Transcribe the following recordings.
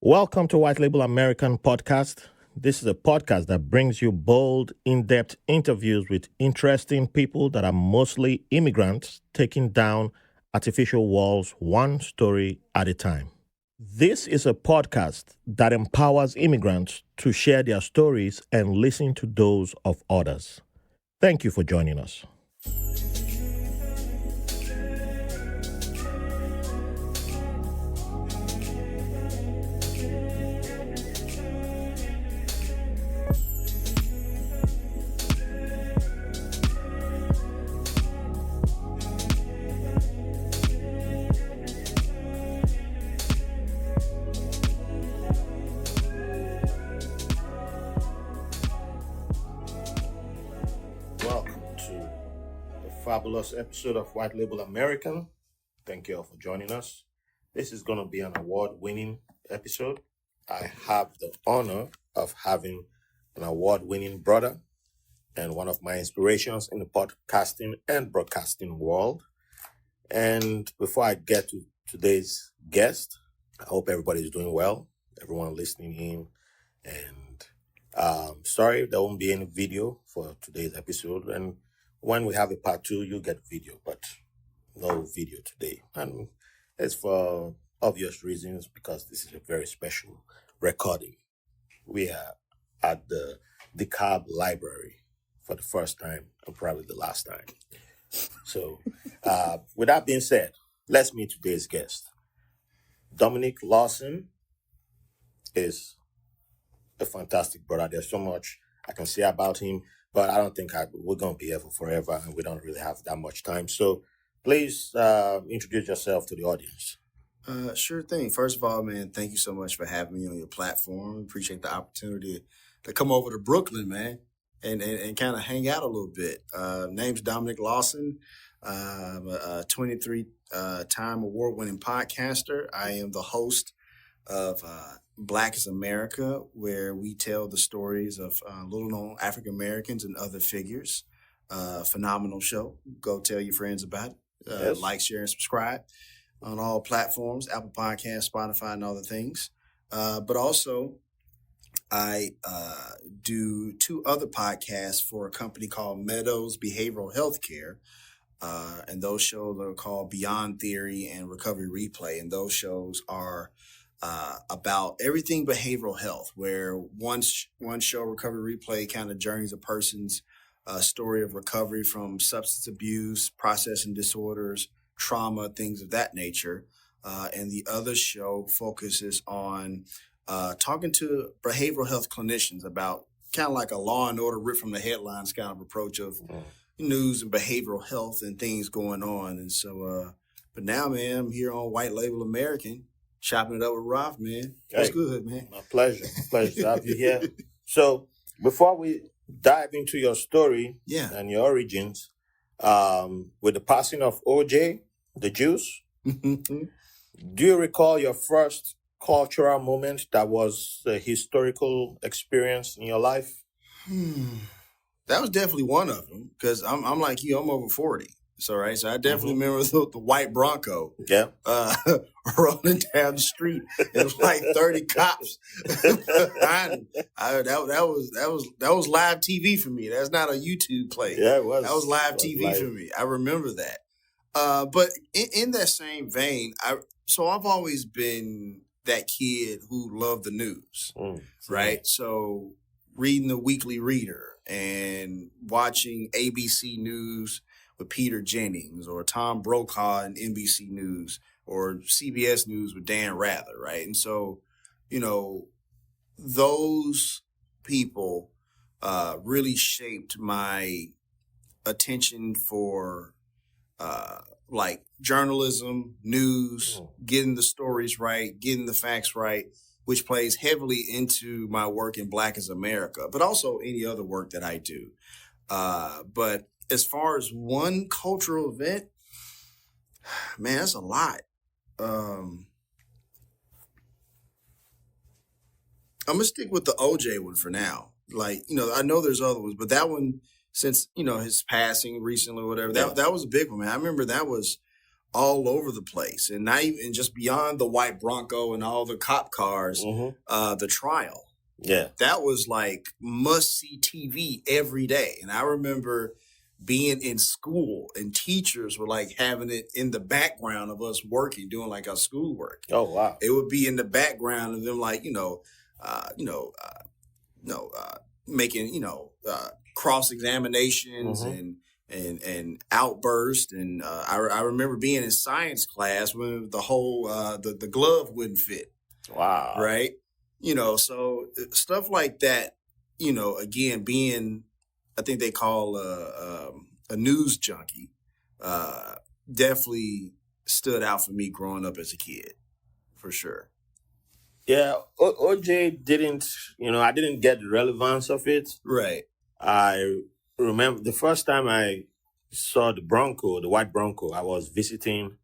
Welcome to White Label American Podcast. This is a podcast that brings you bold, in-depth interviews with interesting people that are mostly immigrants taking down artificial walls one story at a time. This is a podcast that empowers immigrants to share their stories and listen to those of others. Thank you for joining us. Welcome to a fabulous episode of White Label American. Thank you all for joining us. This is going to be an award-winning episode. I have the honor of having an award-winning brother and one of my inspirations in the podcasting and broadcasting world. And before I get to today's guest, I hope everybody's doing well, everyone listening in. And sorry, there won't be any video for today's episode. And when we have a part 2, you'll get video, but no video today. And it's for obvious reasons, because this is a very special recording. We are at the DeKalb Library for the first time and probably the last time. So with that being said, let's meet today's guest. Dominic Lawson is a fantastic brother. There's so much I can say about him, but I don't think we're going to be here for forever, and we don't really have that much time. So please introduce yourself to the audience. Sure thing. First of all, man, thank you so much for having me on your platform. Appreciate the opportunity to come over to Brooklyn, man, and kind of hang out a little bit. Name's Dominic Lawson. I'm a 23-time award-winning podcaster. I am the host of Black is America, where we tell the stories of little-known African Americans and other figures. Phenomenal show. Go tell your friends about it. Yes. Like, share, and subscribe on all platforms, Apple Podcasts, Spotify, and other things. But also, I do 2 other podcasts for a company called Meadows Behavioral Healthcare. And those shows are called Beyond Theory and Recovery Replay. And those shows are about everything behavioral health, where one show, Recovery Replay, kind of journeys a person's story of recovery from substance abuse, processing disorders, trauma, things of that nature. And the other show focuses on talking to behavioral health clinicians about kind of like a Law and Order ripped from the headlines kind of approach of news and behavioral health and things going on. And so, but now, man, I'm here on White Label American, chopping it up with Ralph, man. That's good, man. My pleasure. Pleasure to have you here. So before we dive into your story and your origins, with the passing of OJ, the Jews, do you recall your first cultural moment that was a historical experience in your life? That was definitely one of them, because I'm like you, I'm over 40. So, right. So I definitely remember the white Bronco rolling down the street and like 30 cops behind him. That was live TV for me. That's not a YouTube play. Yeah, it was. That was live TV for me. I remember that. But in that same vein, I've always been that kid who loved the news, right? So reading the Weekly Reader and watching ABC News with Peter Jennings, or Tom Brokaw and NBC News, or CBS News with Dan Rather, right? And so, those people really shaped my attention for like journalism, news, getting the stories right, getting the facts right, which plays heavily into my work in Black is America, but also any other work that I do. But as far as one cultural event, man, that's a lot. I'm going to stick with the OJ one for now. Like, I know there's other ones, but that one, since, his passing recently or whatever, that was a big one, man. I remember that was all over the place, and not even just beyond the white Bronco and all the cop cars. The trial, that was like must see TV every day. And I remember being in school, and teachers were like having it in the background of us working, doing like our schoolwork. Oh wow! It would be in the background of them, like making cross examinations and outbursts. And I remember being in science class when the whole the glove wouldn't fit. Wow! Right? So stuff like that. Again, being, I think they call a news junkie, definitely stood out for me growing up as a kid, for sure. Yeah, OJ didn't, I didn't get the relevance of it. Right. I remember the first time I saw the white Bronco, I was visiting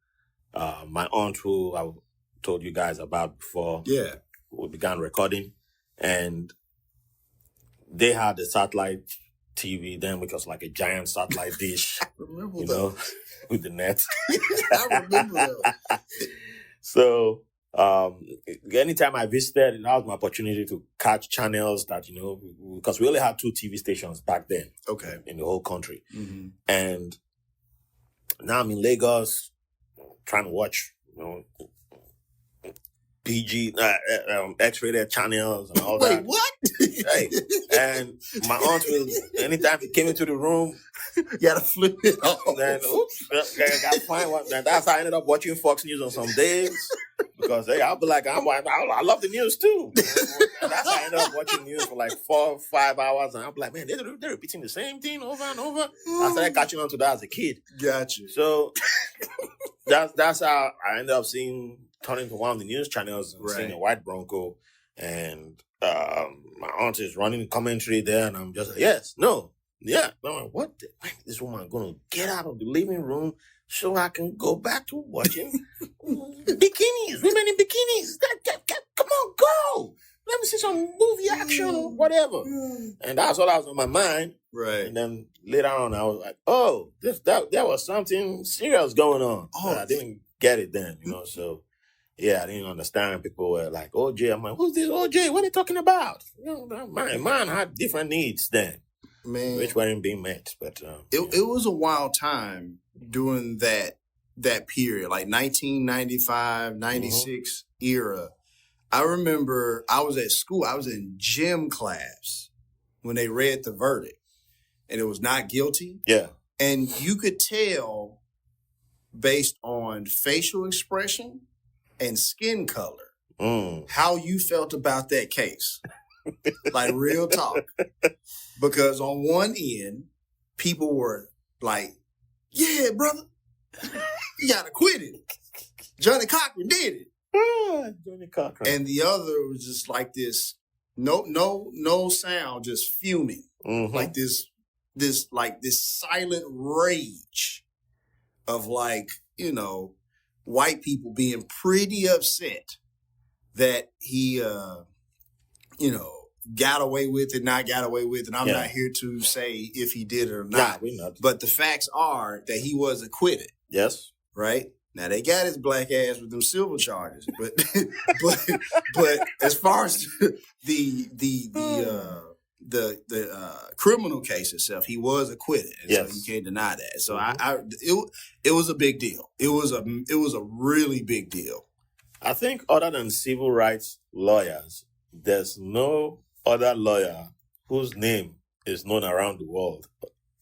my aunt, who I told you guys about before we began recording. And they had the satellite TV then, which was like a giant satellite dish. I remember that. With the net. I remember that. So, anytime I visited, that was my opportunity to catch channels that, because we only had 2 TV stations back then. Okay. In the whole country. And now I'm in Lagos trying to watch, PG, X-rated channels and all that. Wait, what? Hey, and my aunt will, anytime he came into the room, you gotta flip it off. Then, I gotta find one. That's how I ended up watching Fox News on some days. Because I'll be like, I love the news too. And that's how I ended up watching news for like 4 or 5 hours. And I'll be like, man, they're repeating the same thing over and over. I started catching on to that as a kid. Gotcha. So that's how I ended up turning to one of the news channels and seeing a white Bronco. And my aunt is running commentary there. And I'm just like, yes, no, yeah. I'm like, what? This woman going to get out of the living room so I can go back to watching bikinis, women in bikinis. Come on, go. Let me see some movie action or whatever. And that's all that was on my mind. Right. And then later on, I was like, oh, there was something serious going on. Oh, I didn't get it then, So, yeah, I didn't understand. People were like, OJ. I'm like, who's this OJ? What are they talking about? Man had different needs then. Man, which weren't being met. But it was a wild time during that period, like 1995, 96 era. I remember I was at school. I was in gym class when they read the verdict, and it was not guilty. Yeah. And you could tell based on facial expression and skin color how you felt about that case. Like, real talk. Because on one end, people were like, yeah, brother, you got acquitted. Johnny Cochran did it. Johnny Cochran. And the other was just like this, no sound, just fuming. Like this silent rage of white people being pretty upset that he, got away with it, not got away with it. I'm not here to say if he did it or not. We're not. But the facts are that he was acquitted. Yes. Right? Now they got his black ass with them silver charges, but as far as the criminal case itself, he was acquitted, and so you can't deny that. So it was a big deal. It was a really big deal. I think other than civil rights lawyers, there's no other lawyer whose name is known around the world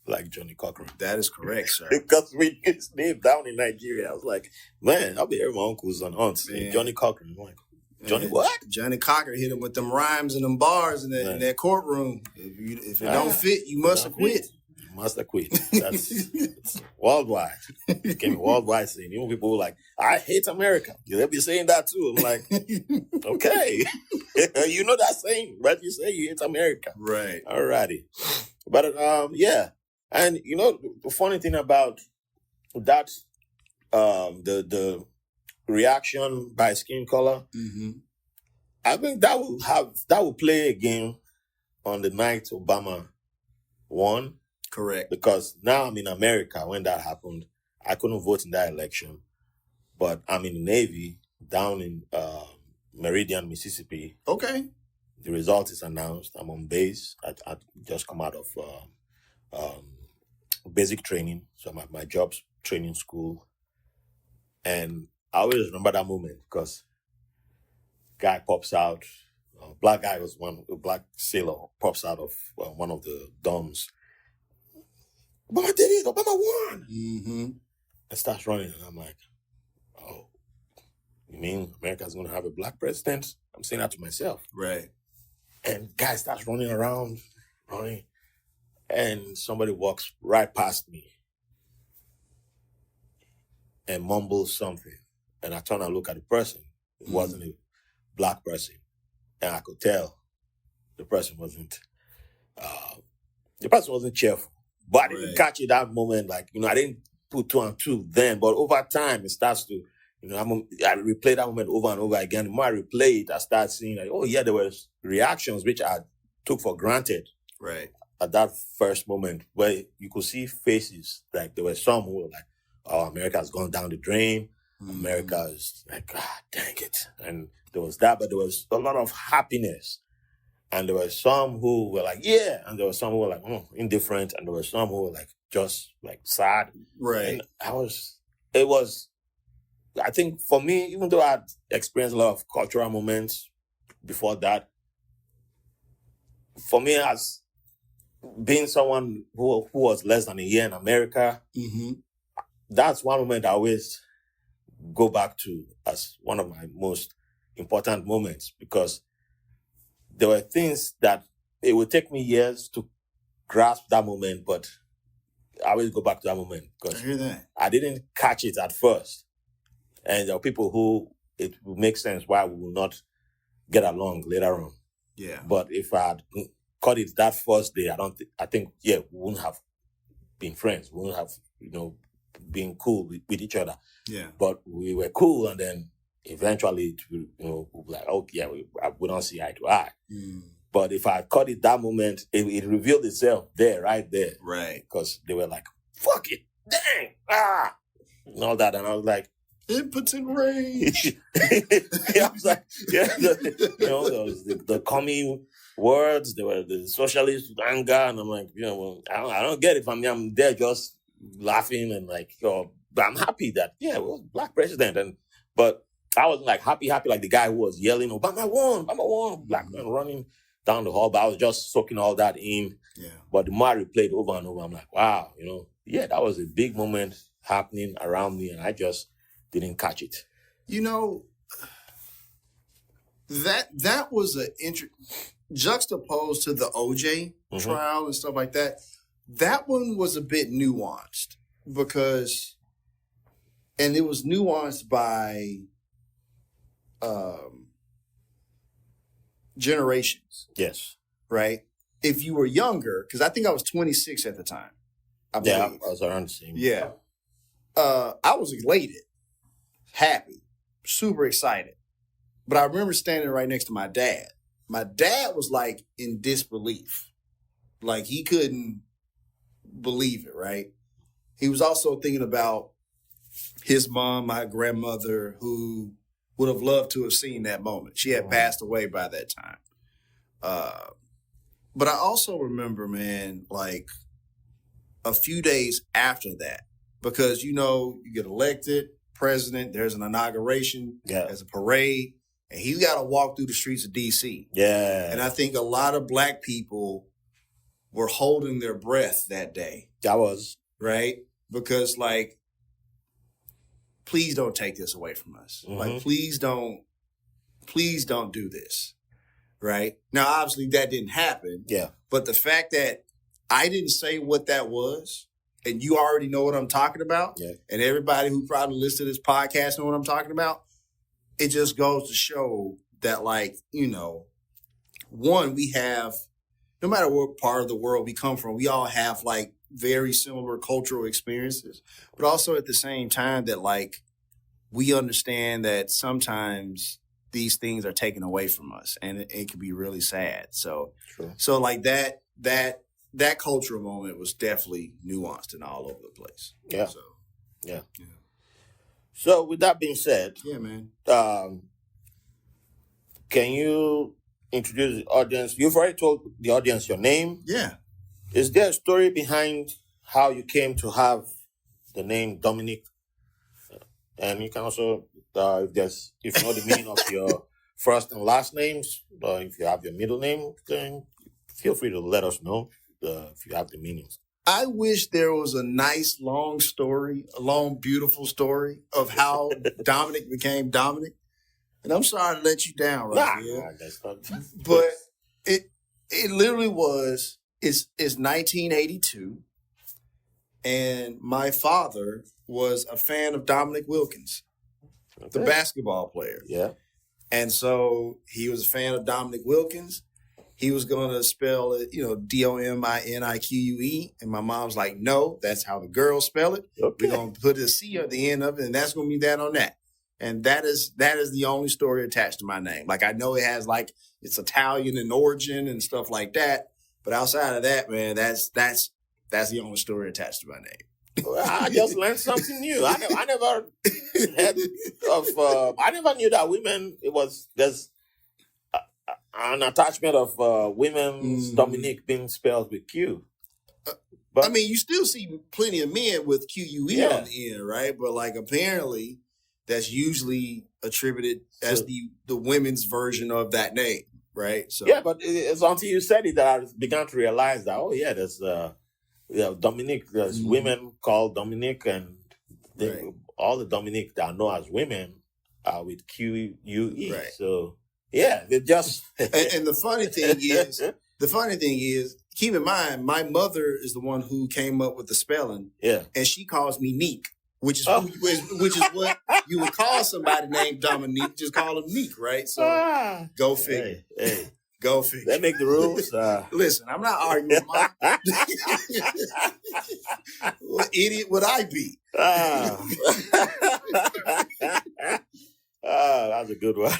like Johnny Cochran. That is correct, sir. Because we get his name down in Nigeria. I was like, man, I'll be hearing my uncles and aunts saying Johnny Cochran. I'm like, Johnny what? Johnny Cochran hit him with them rhymes and them bars in that courtroom. If it don't fit, you must acquit. You must acquit. It's worldwide. It became a worldwide thing. Even people were like, I hate America. They'll be saying that too. I'm like, okay. You know that saying, right? You say you hate America. Right. Alrighty. But yeah. And the funny thing about that, the reaction by skin color, I think that will play a game on the night Obama won. Correct. Because now I'm in America when that happened. I couldn't vote in that election. but I'm in the Navy down in Meridian, Mississippi. Okay. The result is announced. I'm on base. I just come out of basic training, so I'm at my job's training school, and I always remember that moment because guy pops out. Black guy was a black sailor pops out of one of the dorms. Obama did it. Obama won. Mm-hmm. And starts running, and I'm like, oh, you mean America's going to have a black president? I'm saying that to myself. Right. And guy starts running around, and somebody walks right past me and mumbles something. And I turn and look at the person. It wasn't a black person. And I could tell the person wasn't cheerful. But I didn't catch it that moment. Like, I didn't put 2 and 2 then. But over time, it starts to, I replay that moment over and over again. The more I replay it, I start seeing like, oh yeah, there were reactions which I took for granted. Right. At that first moment where you could see faces. Like there were some who were like, oh, America's gone down the drain. Mm-hmm. America is like, dang it. And there was that, but there was a lot of happiness. And there were some who were like, yeah. And there were some who were like, indifferent. And there were some who were like, just like sad. Right. And I think for me, even though I'd experienced a lot of cultural moments before that, for me as being someone who was less than a year in America, that's one moment I always go back to as one of my most important moments, because there were things that it would take me years to grasp that moment, but I always go back to that moment because I hear that. I didn't catch it at first. And there are people who it would make sense why we will not get along later on. Yeah. But if I had caught it that first day, I think we wouldn't have been friends. We wouldn't have, been cool with each other. Yeah. But we were cool, and then eventually, we'll be like, oh yeah, we don't see eye to eye. But if I caught it that moment, it revealed itself right there. Right. Because they were like, fuck it, dang, and all that. And I was like, impotent rage. I was like, the commie words, they were the socialist anger, and I'm like, I don't get it. I'm there just laughing and like, but I'm happy that black president, but I wasn't like happy like the guy who was yelling, Obama won, black man running down the hall. But I was just soaking all that in. Yeah. But the more I replayed over and over, I'm like, wow, that was a big moment happening around me, and I just didn't catch it. That was juxtaposed to the OJ trial and stuff like that. That one was a bit nuanced and it was nuanced by generations. Yes. Right? If you were younger, because I think I was 26 at the time. I was around the same. Yeah. I was elated, happy, super excited. But I remember standing right next to my dad. My dad was like in disbelief. Like he couldn't believe it, right? He was also thinking about his mom, my grandmother, who would have loved to have seen that moment. She had passed away by that time. But I also remember, man, like a few days after that, because, you get elected president, there's an inauguration, there's a parade, and he's got to walk through the streets of D.C. Yeah. And I think a lot of black people were holding their breath that day. That was. Right? Because, like, please don't take this away from us. Like, please don't do this. Right? Now, obviously, that didn't happen. Yeah. But the fact that I didn't say what that was, and you already know what I'm talking about, and everybody who probably listens to this podcast know what I'm talking about, it just goes to show that, like, one, we have, no matter what part of the world we come from, we all have, like, very similar cultural experiences. But also at the same time that, like, we understand that sometimes these things are taken away from us, and it can be really sad. So, So like that cultural moment was definitely nuanced and all over the place. Yeah. So, yeah. So with that being said, Yeah, man. Can you introduce the audience? You've already told the audience your name. Yeah. Is there a story behind how you came to have the name Dominic? And you can also, if you know the meaning of your first and last names, or if you have your middle name, then feel free to let us know if you have the meanings. I wish there was a nice, long story, a long, beautiful story of how Dominic became Dominic. And I'm sorry to let you down, Raphael. That's not. But it literally was, it's 1982. And my father was a fan of Dominic Wilkins, the basketball player. Yeah. And so he was a fan of Dominic Wilkins. He was going to spell it, Dominique. And my mom's like, no, that's how the girls spell it. Okay. We're going to put a C at the end of it, and that's going to be that on that. And that is the only story attached to my name. Like, I know it has, like, it's Italian in origin and stuff like that. But outside of that, man, that's the only story attached to my name. Well, I just learned something new. I never heard of. I never knew that women. There's an attachment of women's Dominique being spelled with Q. But I mean, you still see plenty of men with QUE on the end, right? But like apparently, that's usually attributed as the women's version of that name, right? So yeah, but it's until you said it that I began to realize that there's Dominique. There's women called Dominique, and all the Dominique that I know as women are with QUE. Right. So yeah, they just and the funny thing is, keep in mind, my mother is the one who came up with the spelling. Yeah, and she calls me Neek, which is what you would call somebody named Dominique. Just call him Neek, right? So go figure. Hey. Go figure. They make the rules. Listen, I'm not arguing with mom. What idiot would I be? That's a good one.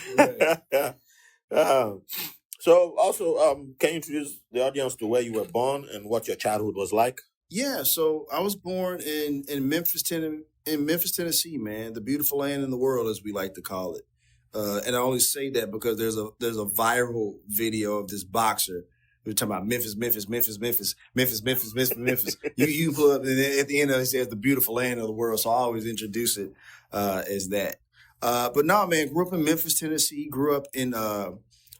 So also, can you introduce the audience to where you were born and what your childhood was like? Yeah, so I was born in Memphis, Tennessee, man, the beautiful land in the world, as we like to call it. And I only say that because there's a viral video of this boxer. We're talking about Memphis. You pull up, and at the end of it, it says the beautiful land of the world. So I always introduce it as that. But no, man, grew up in Memphis, Tennessee. Grew up in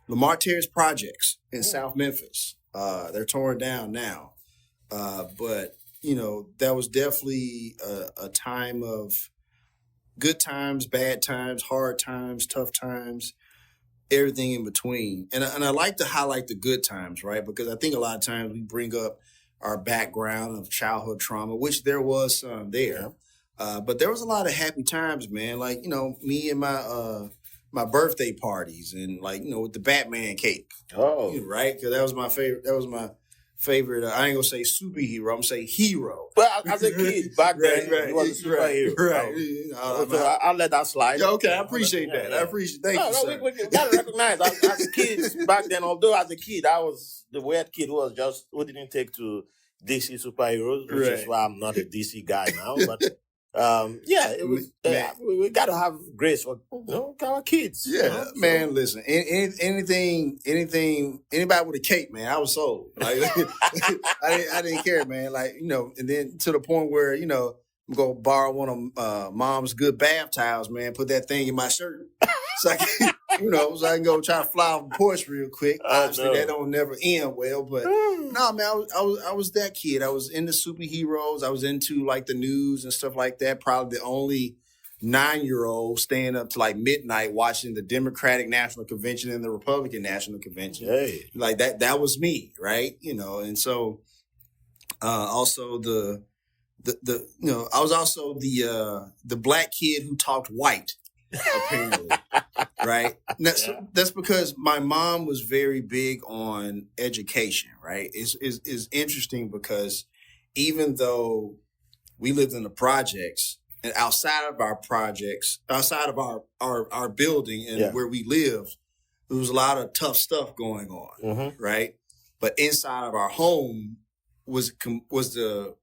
Lamar Terrace projects in South Memphis. They're torn down now. But, that was definitely a time of good times, bad times, hard times, tough times, everything in between. And I like to highlight the good times, right? Because I think a lot of times we bring up our background of childhood trauma, which there was some there. But there was a lot of happy times, man. Like, me and my birthday parties and with the Batman cake. Oh. Right? Because that was my favorite. I ain't gonna say superhero. I'm gonna say hero. Well, as a kid back then, he was a superhero. Right. I'll let that slide. Yeah, okay, I appreciate that. I appreciate. Thank you, sir. We gotta recognize as kids back then. Although as a kid, I was the weird kid who didn't take to DC superheroes, which is why I'm not a DC guy now. But it was. We got to have grace for our kids. Yeah, man. Listen, anybody with a cape, man, I was sold. Like, I didn't care, man. And then to the point where I'm gonna borrow one of mom's good bath towels, man. Put that thing in my shirt, so I can, so I can go try to fly off the porch real quick. Obviously, that don't never end well, but no, man. I was that kid. I was into superheroes. I was into the news and stuff like that. Probably the only 9-year-old staying up to midnight watching the Democratic National Convention and the Republican National Convention. Hey. That was me, right? And so also I was also the black kid who talked white, apparently. Right? That's because my mom was very big on education, right? It's interesting because even though we lived in the projects, and outside of our building and where we lived, there was a lot of tough stuff going on, right? But inside of our home was the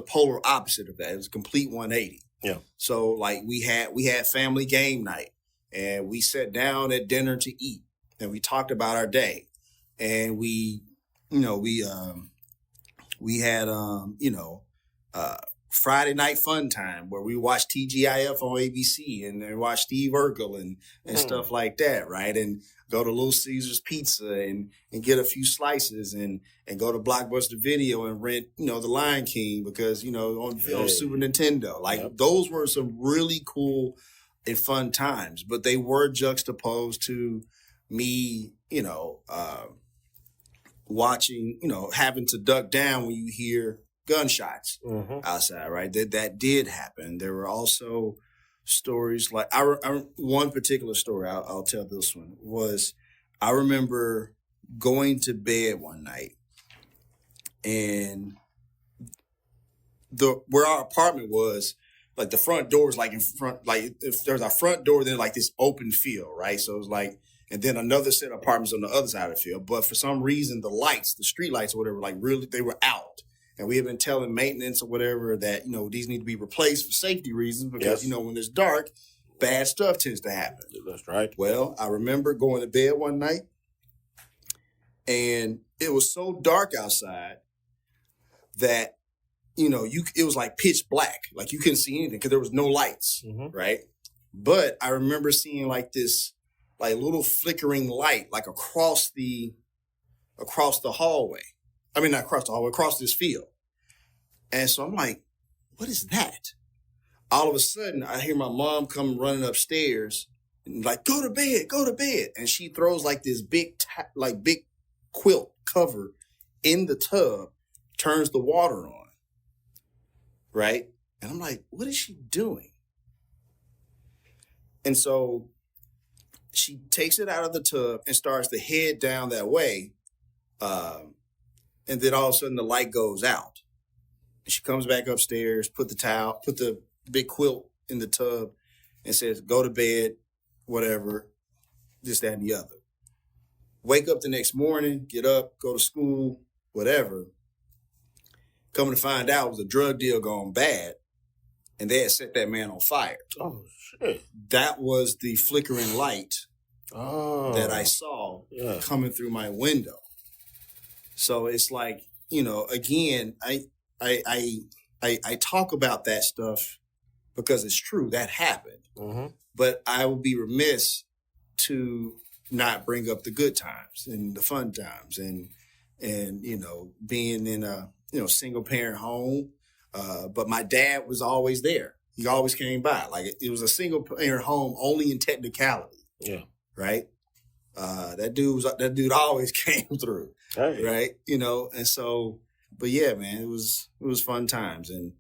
polar opposite of that. It was a complete 180. Yeah. So like we had family game night, and we sat down at dinner to eat, and we talked about our day, and we had Friday night fun time where we watched TGIF on ABC and watch Steve Urkel and stuff like that, right? And go to Little Caesars Pizza and get a few slices and go to Blockbuster Video and rent, The Lion King because, on Super Nintendo. Like those were some really cool and fun times, but they were juxtaposed to me, watching, having to duck down when you hear gunshots outside, right? That did happen. There were also stories like one particular story. I'll tell this one was I remember going to bed one night, and where our apartment was, like the front door was like in front, like if there's a front door, then like this open field, right? So it was like, and then another set of apartments on the other side of the field. But for some reason, the lights, the street lights or whatever, like really, they were out. And we had been telling maintenance or whatever that, these need to be replaced for safety reasons because, when it's dark, bad stuff tends to happen. That's right. Well, I remember going to bed one night, and it was so dark outside that, it was like pitch black. Like you couldn't see anything because there was no lights, right? But I remember seeing like this like little flickering light like across the hallway. I mean, not across the hallway, across this field. And so I'm like, what is that? All of a sudden, I hear my mom come running upstairs and like, go to bed. And she throws like this big quilt cover in the tub, turns the water on, right? And I'm like, what is she doing? And so she takes it out of the tub and starts to head down that way. And then all of a sudden the light goes out. And she comes back upstairs, put the big quilt in the tub and says, go to bed, whatever, this, that, and the other. Wake up the next morning, get up, go to school, whatever. Coming to find out it was a drug deal gone bad, and they had set that man on fire. Oh, shit. That was the flickering light that I saw coming through my window. So it's like, again, I talk about that stuff because it's true. That happened. But I would be remiss to not bring up the good times and the fun times and being in a, single parent home. But my dad was always there. He always came by. Like it was a single parent home only in technicality. Yeah. Right. That dude always came through. Hey. Right. And so, but yeah, man, it was fun times. And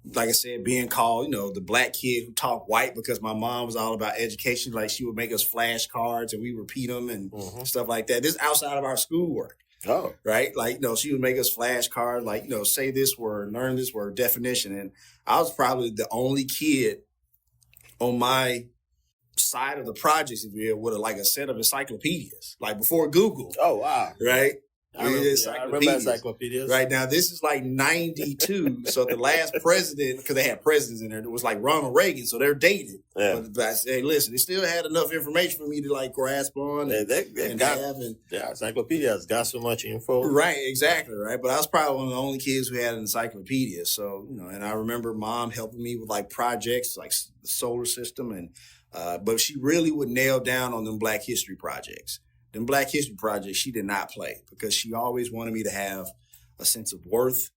like I said, being called, the black kid who talked white because my mom was all about education. Like she would make us flashcards and we repeat them and stuff like that. This is outside of our schoolwork. Oh. Right. Like, she would make us flashcards, like, say this word, learn this word, definition. And I was probably the only kid on my side of the projects, if you will, with like a set of encyclopedias, like before Google. Oh, wow. Right. I remember encyclopedias. Right now, this is like 92. So the last president, because they had presidents in there, it was like Ronald Reagan. So they're dated. Yeah. But I say, listen, they still had enough information for me to like grasp on. Encyclopedias got so much info. Right, exactly. Right. But I was probably one of the only kids who had an encyclopedia. So, and I remember mom helping me with like projects like the solar system. And but she really would nail down on them Black History projects. Them Black History projects, she did not play because she always wanted me to have a sense of worth,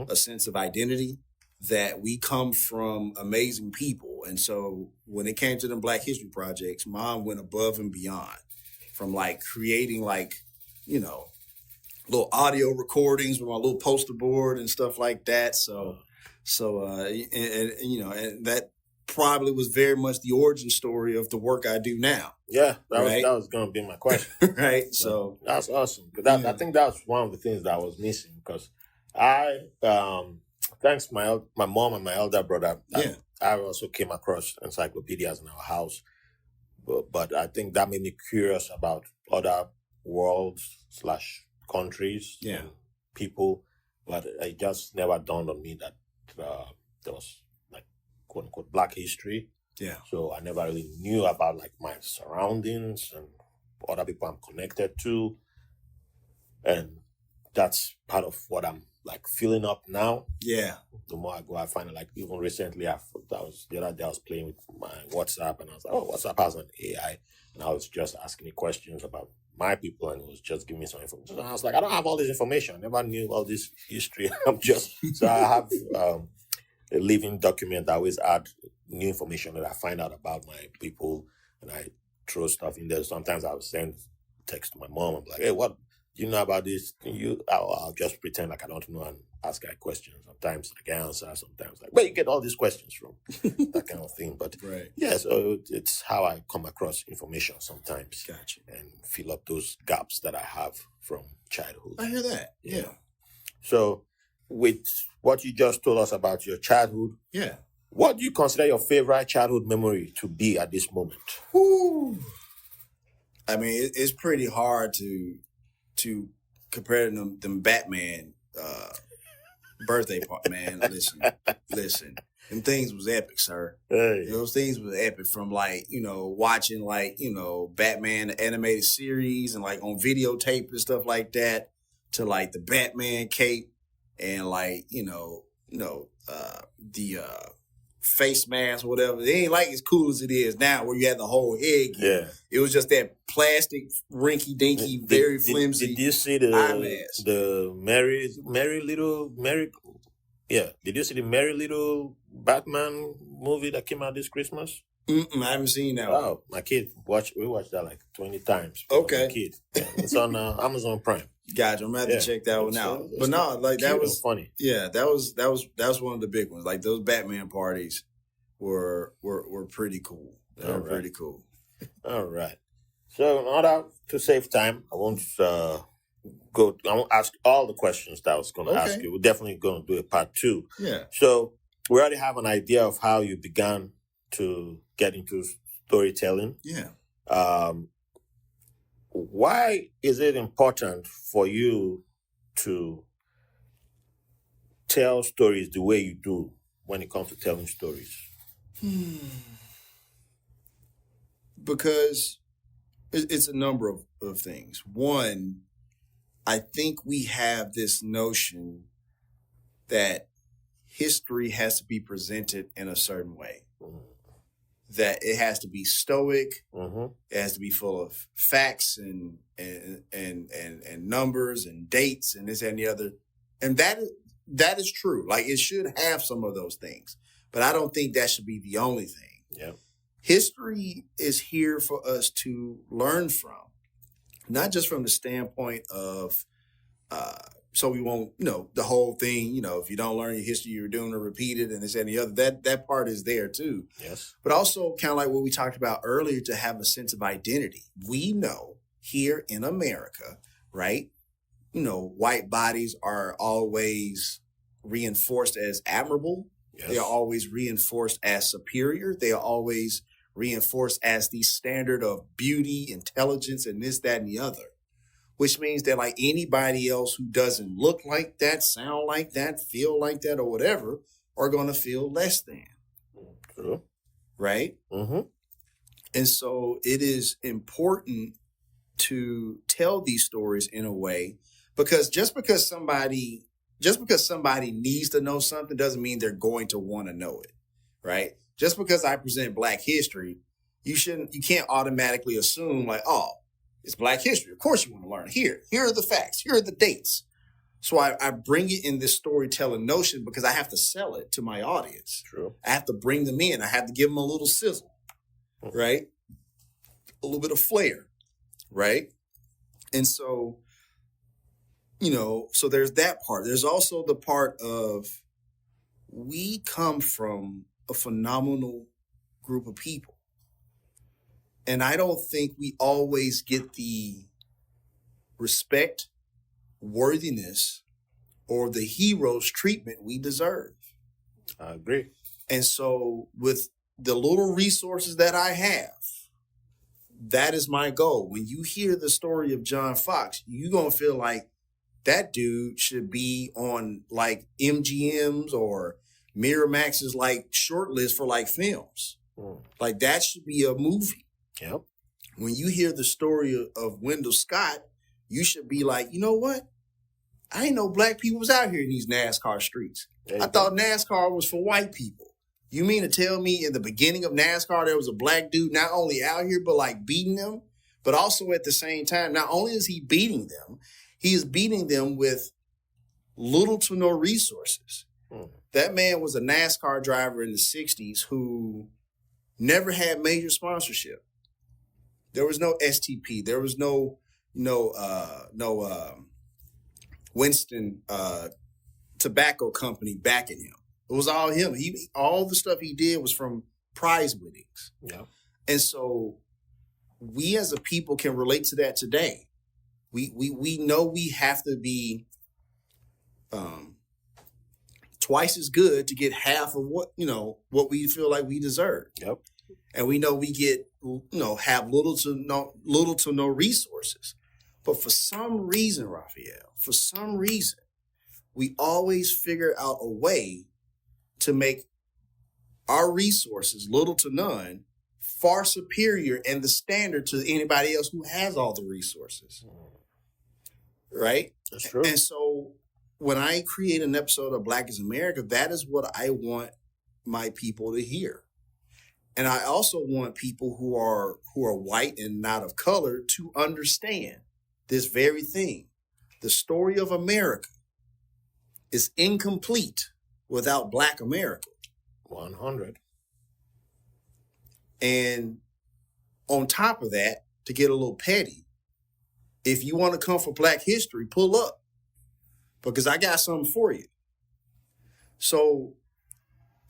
a sense of identity, that we come from amazing people. And so when it came to them Black History projects, mom went above and beyond from like creating like, little audio recordings with my little poster board and stuff like that. So and that probably was very much the origin story of the work I do now. Yeah, that was going to be my question. Right, so that's awesome. Because I think that's one of the things that I was missing. Because I, thanks to my mom and my elder brother, I also came across encyclopedias in our house. But I think that made me curious about other worlds / countries, and people. But it just never dawned on me that there was like quote unquote Black history. Yeah. So I never really knew about like my surroundings and other people I'm connected to. And that's part of what I'm like filling up now. Yeah. The more I go, I find it like even recently, the other day I was playing with my WhatsApp and I was like, oh, WhatsApp has an AI. And I was just asking it questions about my people and it was just giving me some information. And I was like, I don't have all this information. I never knew all this history. So I have a living document. I always add new information that I find out about my people and I throw stuff in there. Sometimes I'll send text to my mom. I'm like, hey, what do you know about this? I'll just pretend like I don't know and ask her questions. Sometimes I can answer, sometimes like, where you get all these questions from? That kind of thing. But Right. yeah, so it's how I come across information sometimes. Gotcha. And fill up those gaps that I have from childhood. I hear that. Yeah. So with what you just told us about your childhood, Yeah. what do you consider your favorite childhood memory to be at this moment? Whew. I mean, it's pretty hard to compare them Batman birthday party, man. Listen. Them things was epic, sir. Hey. Those things was epic from like, watching like, Batman the animated series and like on videotape and stuff like that to like the Batman cape and like, the face mask or whatever. It ain't like as cool as it is now where you have the whole head gear. Yeah. It was just that plastic, rinky dinky, very flimsy. Did you see eye mask. the Merry Yeah. Did you see the Merry Little Batman movie that came out this Christmas? I haven't seen that one. Oh, my kid we watched that like 20 times. Okay. My kid. Yeah, it's on Amazon Prime. Gotcha. I'm gonna have to check that one out. But no, like that was funny. Yeah, that was one of the big ones. Like those Batman parties were pretty cool. They were pretty cool. All right. So in order to save time, I won't ask all the questions that I was going to ask you. We're definitely going to do a part 2. Yeah. So we already have an idea of how you began to get into storytelling. Yeah. Why is it important for you to tell stories the way you do when it comes to telling stories? Because it's a number of things. One, I think we have this notion that history has to be presented in a certain way. That it has to be stoic. It has to be full of facts and numbers and dates and this and the other. And that is true. Like it should have some of those things, but I don't think that should be the only thing. Yeah. History is here for us to learn from, not just from the standpoint of, so we won't, the whole thing, if you don't learn your history, you're doing to repeat it and this and the other. That part is there too. Yes. But also kind of like what we talked about earlier, to have a sense of identity. We know here in America, right? White bodies are always reinforced as admirable. Yes. They are always reinforced as superior. They are always reinforced as the standard of beauty, intelligence, and this, that, and the other. Which means that like anybody else who doesn't look like that, sound like that, feel like that, or whatever, are going to feel less than. True. Right? Mm-hmm. And so it is important to tell these stories in a way, because just because somebody needs to know something doesn't mean they're going to want to know it. Right? Just because I present Black history, you can't automatically assume like, oh, it's Black history. Of course you want to learn. Here are the facts. Here are the dates. So I bring it in this storytelling notion because I have to sell it to my audience. True. I have to bring them in. I have to give them a little sizzle, right? A little bit of flair, right? And so, so there's that part. There's also the part of we come from a phenomenal group of people. And I don't think we always get the respect, worthiness, or the hero's treatment we deserve. I agree. And so with the little resources that I have, that is my goal. When you hear the story of John Fox, you're going to feel like that dude should be on like MGMs or Miramax is like shortlist for like films. Like that should be a movie. Yep. When you hear the story of Wendell Scott, you should be like, you know what? I didn't know black people was out here in these NASCAR streets. I thought NASCAR was for white people. You mean to tell me in the beginning of NASCAR, there was a black dude not only out here, but like beating them, but also at the same time, not only is he beating them, he is beating them with little to no resources. That man was a NASCAR driver in the 60s who never had major sponsorship. There was no STP. There was no Winston tobacco company backing him. It was all him. All the stuff he did was from prize winnings. Yeah. And so we as a people can relate to that today. We know we have to be twice as good to get half of what we feel like we deserve. Yep. And we know we get have little to no resources. But for some reason, Raphael, we always figure out a way to make our resources, little to none, far superior and the standard to anybody else who has all the resources. Right? That's true. And so when I create an episode of Black is America, that is what I want my people to hear. And I also want people who are white and not of color to understand this very thing. The story of America is incomplete without Black America. 100. And on top of that, to get a little petty, if you want to come for Black history, pull up, because I got something for you. So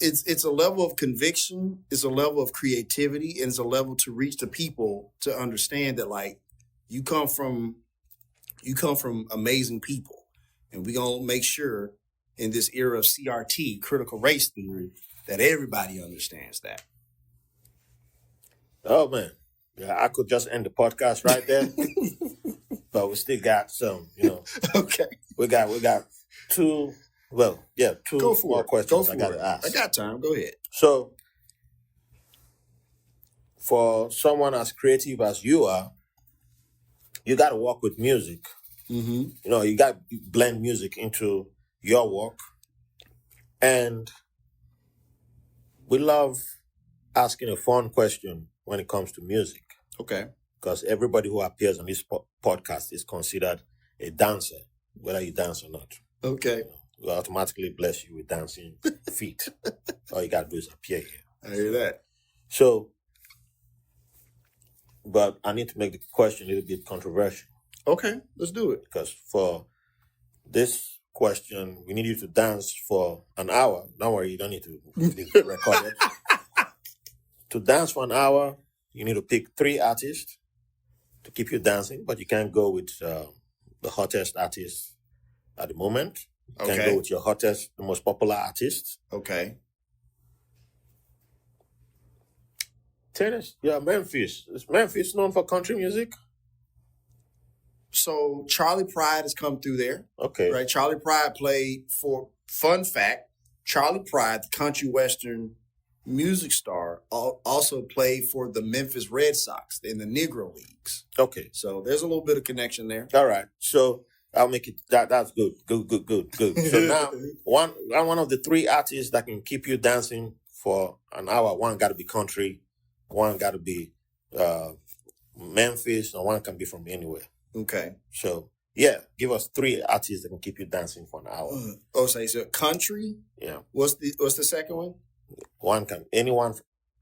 it's a level of conviction, it's a level of creativity, and it's a level to reach the people to understand that, like, you come from amazing people, and we're gonna make sure in this era of CRT, critical race theory, that everybody understands that. Oh man, yeah, I could just end the podcast right there, but we still got some, Okay, we got two more questions I got to ask. I got time. Go ahead. So, for someone as creative as you are, you got to work with music. Mm-hmm. You got to blend music into your work. And we love asking a fun question when it comes to music. Okay. Because everybody who appears on this podcast is considered a dancer, whether you dance or not. Okay. We automatically bless you with dancing feet. All you got to do is appear here. I hear that. So, but I need to make the question a little bit controversial. Okay, let's do it. Because for this question, we need you to dance for an hour. Don't worry, you don't need to record it. To dance for an hour, you need to pick 3 artists to keep you dancing, but you can't go with the hottest artist at the moment. You can't go with your hottest, the most popular artist. Okay. Terrace, yeah, Memphis. Is Memphis known for country music? So Charlie Pride has come through there. Okay. Right. Charlie Pride played for, fun fact, Charlie Pride, the country western music star, also played for the Memphis Red Sox in the Negro Leagues. Okay. So there's a little bit of connection there. All right. So I'll make it, that's good. Good. So now, one of the 3 artists that can keep you dancing for an hour, one got to be country, one got to be Memphis, and one can be from anywhere. Okay. So, yeah, give us 3 artists that can keep you dancing for an hour. So country? Yeah. What's the second one? Anyone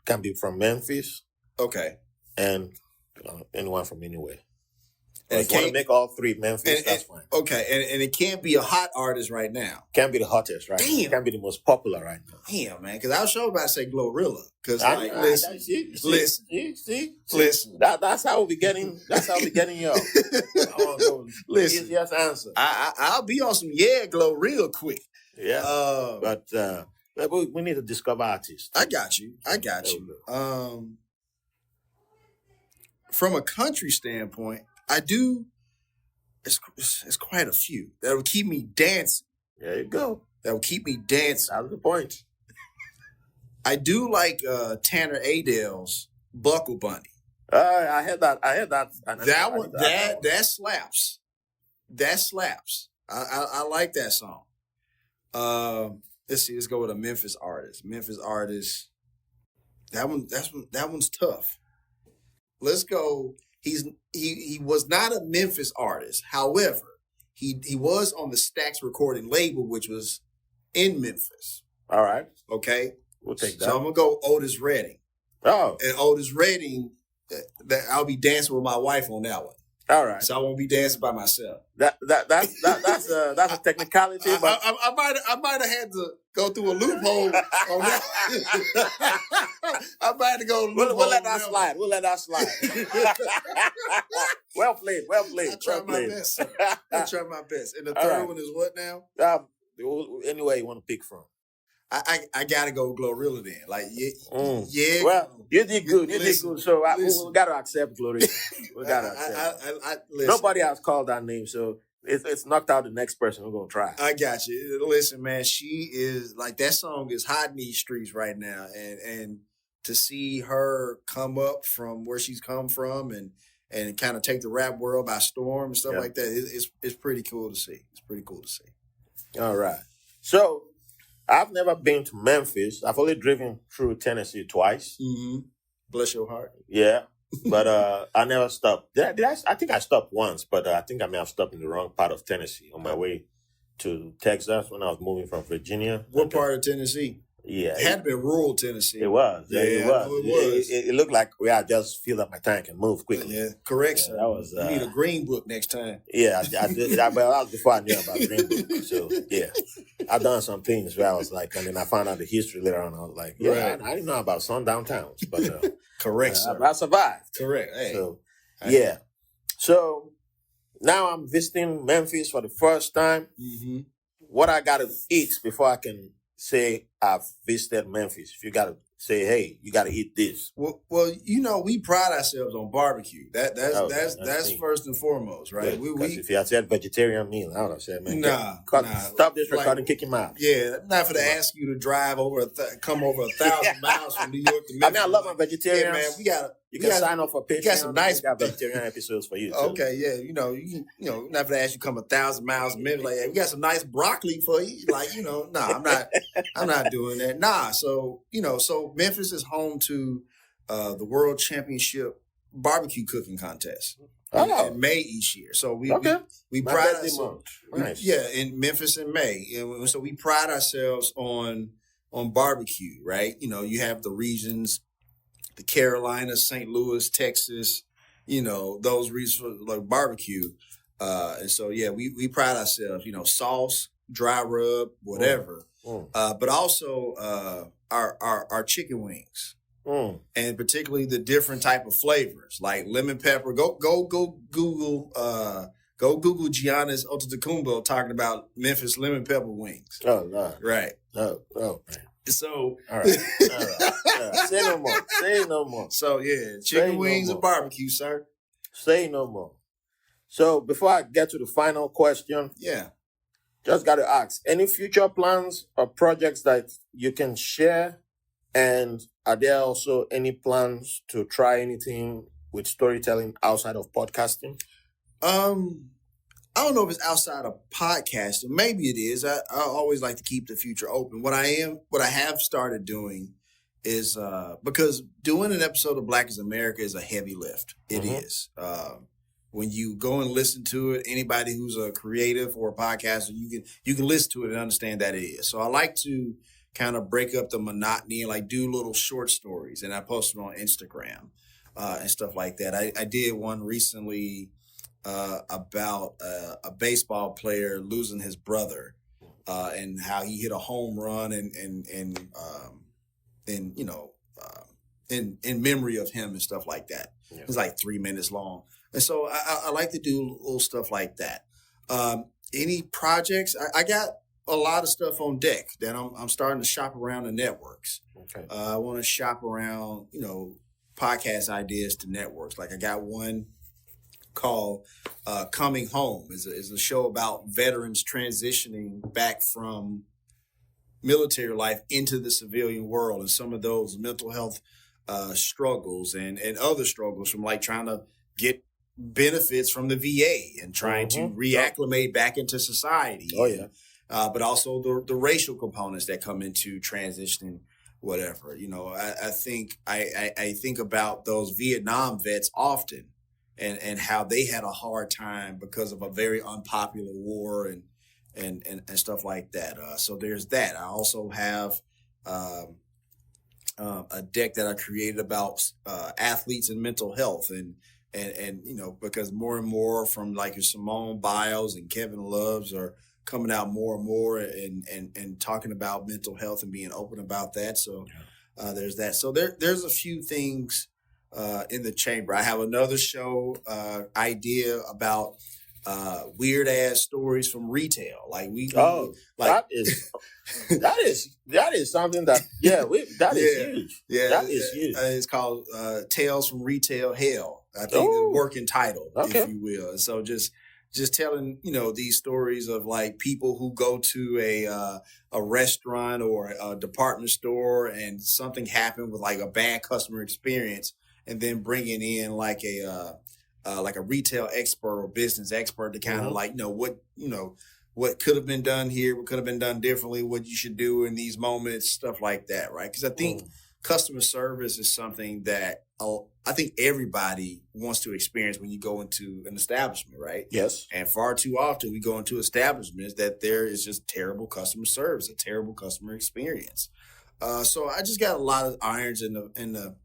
can be from Memphis. Okay. And anyone from anywhere. And if you want to make all 3 Memphis, that's fine. Okay, and it can't be a hot artist right now. Can't be the hottest right now. It can't be the most popular right now. Damn, man, because I was sure about to say Glorilla. Because listen. That's how we getting. That's how we getting y'all. Listen, easiest answer. I'll be on some Glow real quick. Yeah, but we need to discover artists. I got you. From a country standpoint, I do. It's quite a few that will keep me dancing. There you go. that will keep me dancing. That's the point. I do like Tanner Adell's Buckle Bunny. I heard that. That one, that slaps. That slaps. I like that song. Let's see. Let's go with a Memphis artist. That one's tough. Let's go. He was not a Memphis artist. However, he was on the Stax recording label, which was in Memphis. All right. Okay. We'll take that. So I'm gonna go Otis Redding. Oh. And Otis Redding, that I'll be dancing with my wife on that one. All right. So I won't be dancing by myself. That's a technicality. But I might have had to go through a loophole on that. I might have to go. We'll let that slide. We'll let that slide. Well played. I try my best. And the third one is what now? Anyway, you want to pick from? I gotta go Glorilla then. Like yeah. Well, you did good. You did good. So we gotta accept Glorilla. We gotta accept. Listen, nobody has called that name, so it's knocked out the next person who's gonna try. I got you. Listen, man, she is like that song is hot in these streets right now, and to see her come up from where she's come from and kind of take the rap world by storm and stuff like that, it's pretty cool to see. It's pretty cool to see. All right. So I've never been to Memphis. I've only driven through Tennessee twice. Mm-hmm. Bless your heart. Yeah. But I never stopped. I think I stopped once, but I think I may have stopped in the wrong part of Tennessee on my way to Texas when I was moving from Virginia. What part of Tennessee? Yeah. It had been rural Tennessee. It was. Yeah, it was. It looked like I just filled up my tank and moved quickly. Yeah, correct, sir. That was, you need a green book next time. Yeah, I did. Well, that was before I knew about green book. So, yeah. I've done some things where I was like, and then I found out the history later on. I was like, yeah, I didn't know about sundown towns. But correct, sir. I survived. Correct. Hey. So, yeah. So, now I'm visiting Memphis for the first time. Mm-hmm. What I got to eat before I can say I've visited Memphis? If you got to say, hey, you got to eat this. Well, we pride ourselves on barbecue. That's first and foremost, right? Yeah, if you had said vegetarian meal, I would have said, man, stop this recording, kick him out. Yeah, not for to ask you to drive come over 1,000 miles from New York to Memphis. I love my vegetarians. Yeah, man, you can sign up for Patreon. We got some nice vegetarian episodes for you. Too. Okay, yeah, not for to ask you to come 1,000 miles a minute. Like, we got some nice broccoli for you. Like, I'm not doing that. Nah, so Memphis is home to the World Championship barbecue cooking contest in May each year. So we pride ourselves. Nice. Yeah, in Memphis in May, and so we pride ourselves on barbecue, right? You have the regions. The Carolinas, St. Louis, Texas, those regions for like barbecue. And so, yeah, we pride ourselves, sauce, dry rub, whatever. But also our chicken wings. And particularly the different type of flavors like lemon pepper. Go Google Giannis Antetokounmpo talking about Memphis lemon pepper wings. Oh, no. Right. Oh, man. So, all right. Say no more. So, yeah, chicken wings and barbecue, sir. Say no more. So, before I get to the final question, just got to ask, any future plans or projects that you can share? And are there also any plans to try anything with storytelling outside of podcasting? I don't know if it's outside of podcasting. Maybe it is. I always like to keep the future open. What I have started doing is because doing an episode of Black is America is a heavy lift. It is. When you go and listen to it, anybody who's a creative or a podcaster, you can listen to it and understand that it is. So I like to kind of break up the monotony and like do little short stories, and I post them on Instagram and stuff like that. I did one recently. About a baseball player losing his brother and how he hit a home run in memory of him and stuff like that. Yeah. It's like 3 minutes long. And so I like to do little stuff like that. Any projects? I got a lot of stuff on deck that I'm starting to shop around the networks. Okay. I want to shop around, podcast ideas to networks. Like I got one called Coming Home. Is a show about veterans transitioning back from military life into the civilian world, and some of those mental health struggles and other struggles from like trying to get benefits from the VA and trying to reacclimate back into society. Oh, yeah. But also the racial components that come into transitioning, whatever. You know, I think I think about those Vietnam vets often, and how they had a hard time because of a very unpopular war and stuff like that. So there's that. I also have a deck that I created about athletes and mental health, and you know, because more and more from like your Simone Biles and Kevin Loves are coming out more and more and talking about mental health and being open about that. So there's that. So there's a few things in the chamber. I have another show idea about weird ass stories from retail. Like that is something that is huge. Yeah, that is huge. It's called Tales from Retail Hell. I think the working title, if you will. And so just telling, you know, these stories of like people who go to a restaurant or a department store and something happened with like a bad customer experience, and then bringing in like a retail expert or business expert to kind of like, what could have been done here, what could have been done differently, what you should do in these moments, stuff like that, right? Because I think customer service is something that I think everybody wants to experience when you go into an establishment, right? Yes. And far too often we go into establishments that there is just terrible customer service, a terrible customer experience. So I just got a lot of irons in the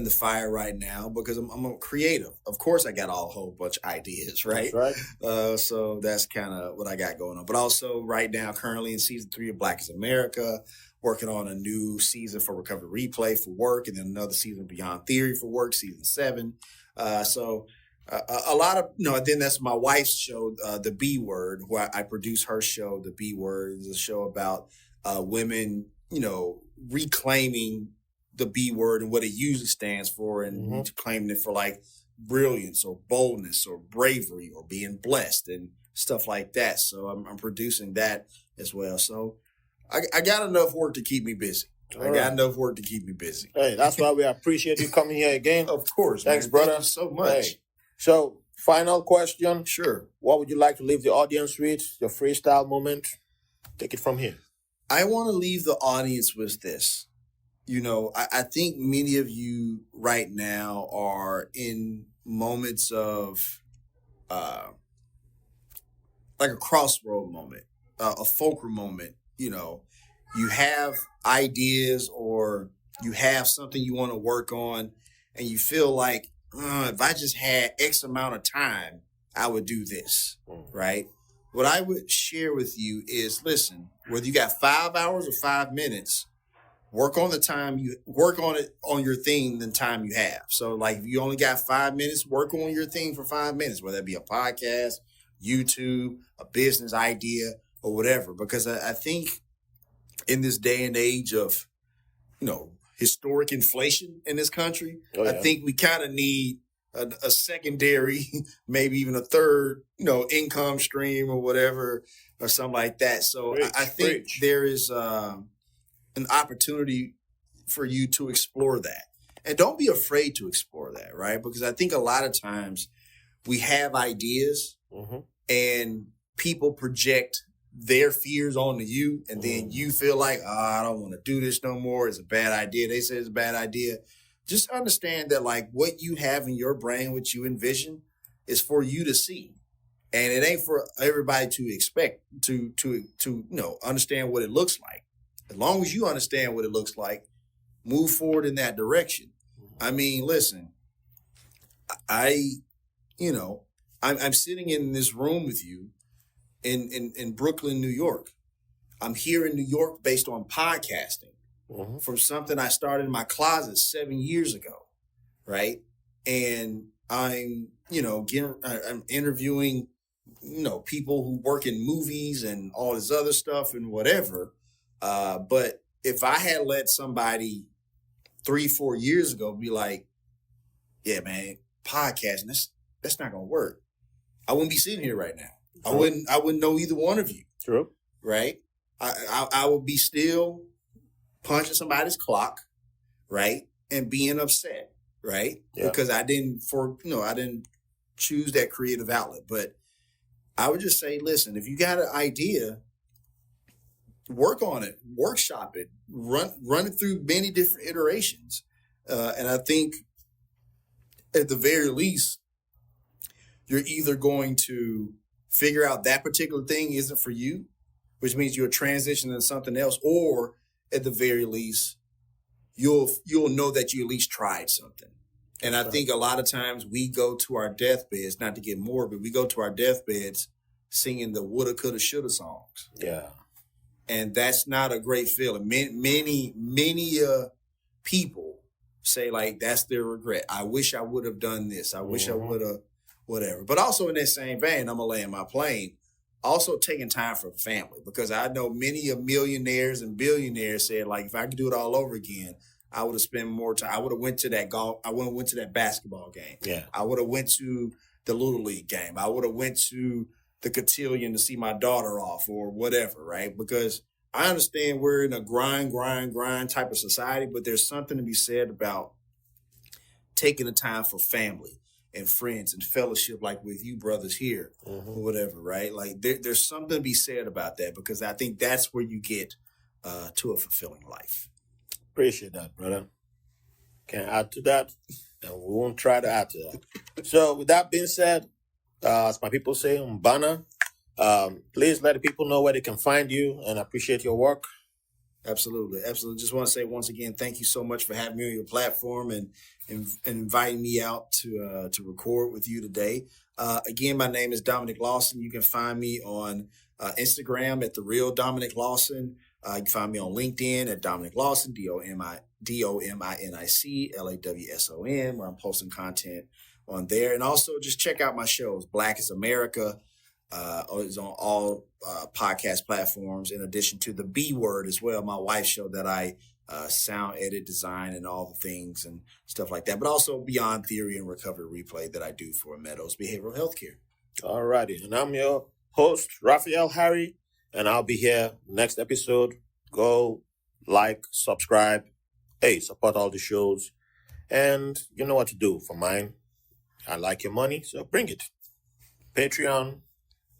fire right now because I'm a creative. Of course, I got a whole bunch of ideas, right? That's right. So that's kind of what I got going on. But also right now, currently in season 3 of Black is America, working on a new season for Recovery Replay for work, and then another season Beyond Theory for work, season 7. So a lot of, then that's my wife's show, The B Word, where I produce her show, The B Word. Is a show about women, reclaiming the B word and what it usually stands for, and claiming it for like brilliance or boldness or bravery or being blessed and stuff like that. So I'm producing that as well. So I got enough work to keep me busy. Hey, that's why we appreciate you coming here again. Of course. Thanks, man. brother. Thank you so much. Hey. So, final question. Sure. What would you like to leave the audience with? Your freestyle moment. Take it from here. I want to leave the audience with this. I think many of you right now are in moments of like a crossroad moment, a fulcrum moment. You have ideas or you have something you want to work on, and you feel like, if I just had X amount of time, I would do this, right? What I would share with you is, listen, whether you got 5 hours or 5 minutes, work on your thing the time you have. So like if you only got 5 minutes, work on your thing for 5 minutes, whether it be a podcast, YouTube, a business idea, or whatever. Because I think in this day and age of, historic inflation in this country, I think we kind of need a secondary, maybe even a third, income stream or whatever, or something like that. So I think there is an opportunity for you to explore that. And don't be afraid to explore that, right? Because I think a lot of times we have ideas and people project their fears onto you, and then you feel like, I don't want to do this no more. It's a bad idea. They say it's a bad idea. Just understand that like what you have in your brain, what you envision, is for you to see. And it ain't for everybody to expect to understand what it looks like. As long as you understand what it looks like, move forward in that direction. I mean, listen, I'm sitting in this room with you in Brooklyn, New York. I'm here in New York based on podcasting from something I started in my closet 7 years ago, right? And I'm interviewing, people who work in movies and all this other stuff and whatever. But if I had let somebody 3-4 years ago be like, yeah, man, podcasting, that's not going to work, I wouldn't be sitting here right now. True. I wouldn't know either one of you. True. Right. I would be still punching somebody's clock, right, and being upset, right, because I didn't choose that creative outlet. But I would just say, listen, if you got an idea, work on it, workshop it, run it through many different iterations, and I think at the very least, you're either going to figure out that particular thing isn't for you, which means you'll transition into something else, or at the very least, you'll know that you at least tried something. And I think a lot of times we go to our deathbeds, not to get morbid, we go to our deathbeds singing the woulda, coulda, shoulda songs. Yeah. And that's not a great feeling. Many people say, like, that's their regret. I wish I would have done this. I wish I would have whatever. But also in that same vein, I'm going to land my plane, also taking time for family, because I know many of millionaires and billionaires said, like, if I could do it all over again, I would have spent more time. I would have went to that golf. I would have went to that basketball game. Yeah. I would have went to the Little League game. I would have went to the cotillion to see my daughter off or whatever, right? Because I understand we're in a grind type of society, but there's something to be said about taking the time for family and friends and fellowship, like with you brothers here or whatever, right? Like there's something to be said about that, because I think that's where you get to a fulfilling life. Appreciate that, brother. Can add to that, and we won't try to add to that. So with that being said, as my people say, Mbana, please let the people know where they can find you, and I appreciate your work. Absolutely. Just want to say once again, thank you so much for having me on your platform and inviting me out to record with you today. Again, my name is Dominic Lawson. You can find me on Instagram at The Real Dominic Lawson. You can find me on LinkedIn at Dominic Lawson, DOMINIC LAWSON, where I'm posting content on there. And also just check out my shows. Black is America is on all podcast platforms, in addition to the B Word as well, my wife's show that I sound edit, design, and all the things and stuff like that. But also Beyond Theory and Recovery Replay that I do for Meadows Behavioral Healthcare. All righty. And I'm your host, Raphael Harry, and I'll be here next episode. Go like, subscribe, support all the shows. And you know what to do for mine. I like your money, so bring it. Patreon,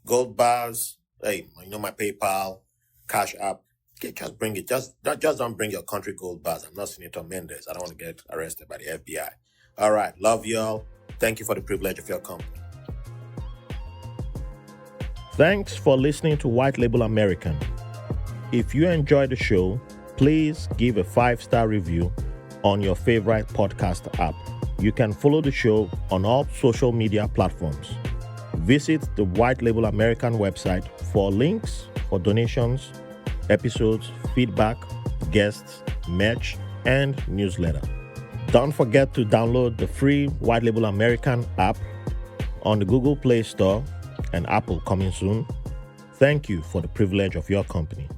gold bars, you know my PayPal, Cash App. Just bring it. Just don't bring your country gold bars. I'm not Senator Mendes. I don't want to get arrested by the FBI. All right. Love y'all. Thank you for the privilege of your company. Thanks for listening to White Label American. If you enjoyed the show, please give a 5-star review on your favorite podcast app. You can follow the show on all social media platforms. Visit the White Label American website for links for donations, episodes, feedback, guests, merch, and newsletter. Don't forget to download the free White Label American app on the Google Play Store and Apple coming soon. Thank you for the privilege of your company.